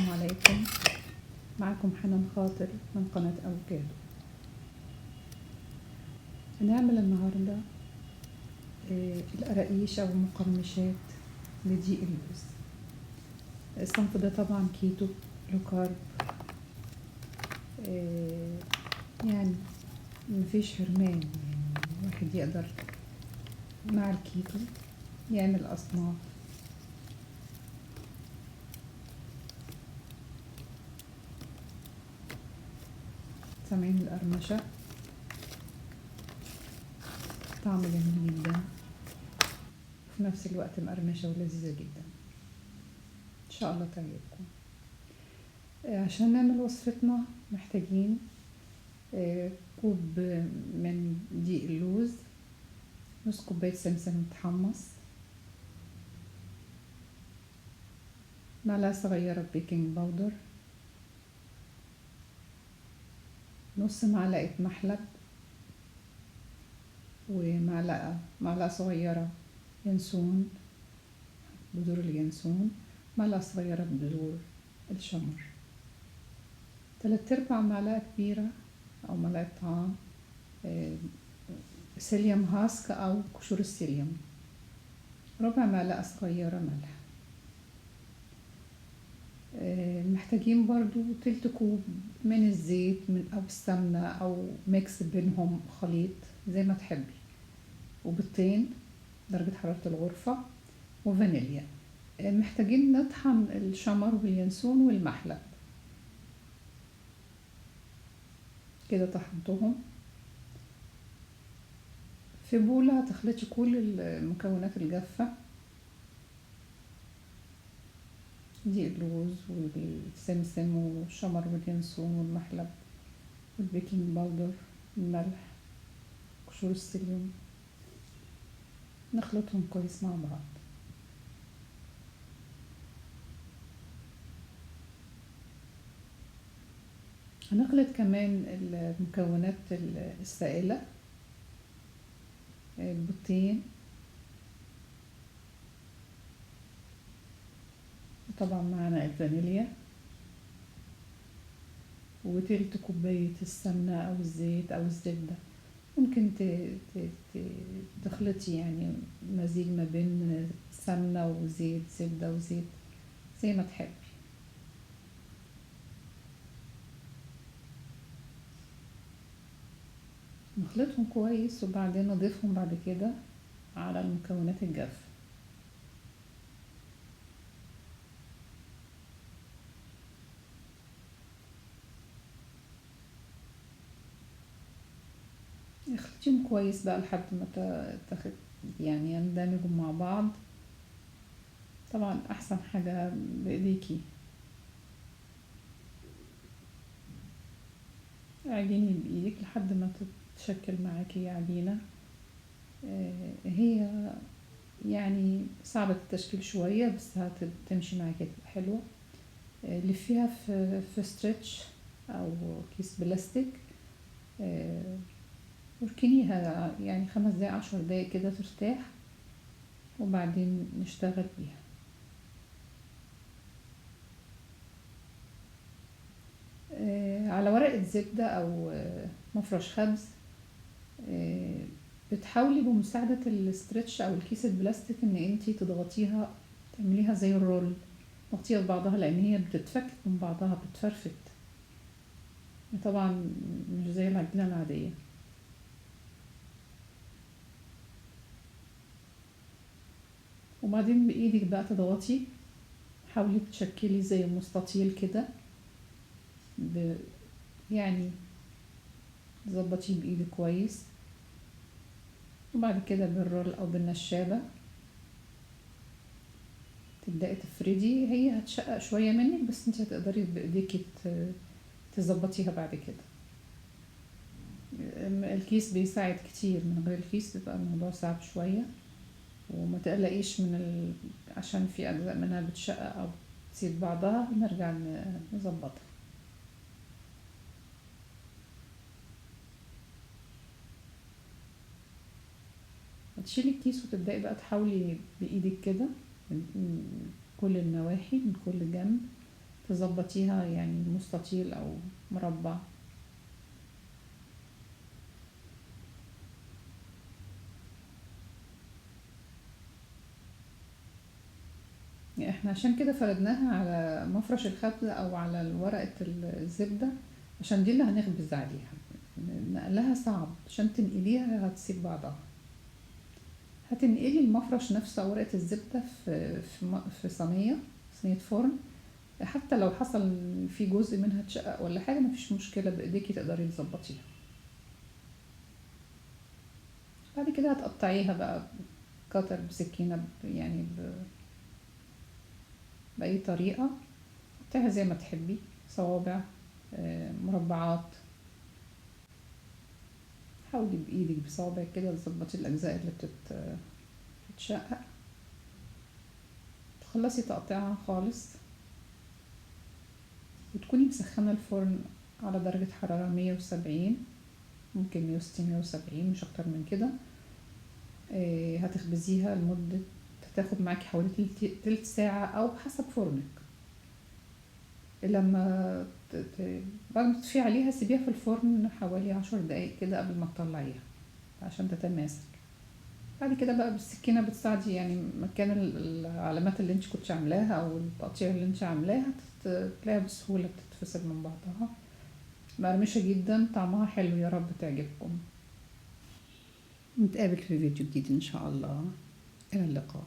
السلام عليكم. معكم حنان خاطر من قناة أوكادو. هنعمل النهاردة القراقيش أو المقرمشات لدقيق اللوز. الصنف ده طبعا كيتو، لو كارب، يعني مفيش حرمان، يعني الواحد يقدر مع الكيتو يعمل أصناف. سامعين القرمشة؟ طعم جميل جدا، وفي نفس الوقت مقرمشة ولذيذة جدا. إن شاء الله تعجبكم. عشان نعمل وصفتنا محتاجين كوب من دقيق اللوز، نص كوباية سمسم متحمص، معلقة صغيرة بيكنج باودر، نص معلقة محلب، معلقة صغيرة ينسون، بذور اليانسون، معلقة صغيرة بذور الشمر، 3/4 معلقة كبيرة أو معلقة طعام سيليوم هاسك أو قشور السيليوم، ربع معلقة صغيرة ملح. محتاجين برضو تلت كوب من الزيت أو السمنة أو ميكس بينهم، خليط زي ما تحبي، وبيضتين درجة حرارة الغرفة، وفانيليا. محتاجين نطحن الشمر واليانسون والمحلب. كده طحنتهم في بولة، هتخلطي كل المكونات الجافة، دقيق اللوز والسمسم والشمر واليانسون والمحلب والبيكنج باودر، الملح، قشور السيليوم، نخلطهم كويس مع بعض. هنخلط كمان المكونات السائلة، البيضتين، وطبعا معنا الفانيليا، وتلت كوباية السمنة أو الزيت أو الزبدة. ممكن تخلطي يعني مزيج ما بين سمنة وزيت، زبدة وزيت، زي ما تحبي. نخلطهم كويس وبعدين نضيفهم بعد كده على المكونات الجافة. اخلطيهم كويس بقى لحد ما يعني يندمجوا مع بعض. طبعا احسن حاجة بايديكي، عجيني بايدك لحد ما تتشكل معاكي عجينة. هي يعني صعبة التشكيل شوية، بس هتمشي معاكي، تبقى حلوة. لفيها في ستريتش او كيس بلاستيك، واركنيها يعني 5 دقايق 10 دقايق كده ترتاح، وبعدين نشتغل بيها. على ورقة زبدة او مفرش خبز، بتحاولي بمساعدة الستريتش او الكيس البلاستيك ان انتي تضغطيها، تعمليها زي الرول، تغطيها ببعضها، لان هي بتتفك من بعضها، بتفرفت طبعا، مش زي العجينة العادية. وبعدين بايدك بقى تضغطي، حاولي تشكلي زي مستطيل كده، يعني تظبطيه بايدك كويس، وبعد كده بالرول او بالنشابة تبدأي تفردي. هي هتشقق شوية منك، بس انت هتقدري بايديكي تظبطيها بعد كده. الكيس بيساعد كتير، من غير الكيس بيبقى الموضوع صعب شوية. وما تقلقيش عشان في اجزاء منها بتشقق او تسيب بعضها، نرجع نظبطها. هتشيلي الكيس وتبدأي بقى تحاولي بإيدك كده من كل النواحي، من كل جنب، تظبطيها يعني مستطيل او مربع. يعني احنا عشان كده فردناها على مفرش الخبز او على ورقة الزبدة، عشان دي اللي هنخبز عليها. نقلها صعب، عشان تنقليها هتسيب بعضها. هتنقلي المفرش نفسه او ورقة الزبدة في صينية فرن. حتى لو حصل في جزء منها اتشقق ولا حاجة، مفيش مشكلة، بايديكي تقدري تظبطيها. بعد كده هتقطعيها بقى قطر بسكينة يعني بأي طريقة. قطعيها زي ما تحبي، صوابع، مربعات. حاولي بإيدك بصوابعك كده تظبطي الأجزاء اللي بتتشقق. تخلصي تقطيعها خالص، وتكوني مسخنة الفرن على درجة حرارة 170، ممكن 160 170، مش أكتر من كده. هتخبزيها لمدة، هتاخد معاكي حوالي تلت ساعة أو حسب فرنك. لما بعد ما تطفي عليها سيبيها في الفرن حوالي 10 دقايق كده قبل ما تطلعيها عشان تتماسك. بعد كده بقى بالسكينة بتساعدي يعني مكان العلامات اللي انت كنتش عاملاها او التقطيع اللي انت عاملاها، تلاقيها بسهولة بتتفصل من بعضها، مقرمشة جدا، طعمها حلو. يا رب تعجبكم. نتقابل في فيديو جديد ان شاء الله. الى اللقاء.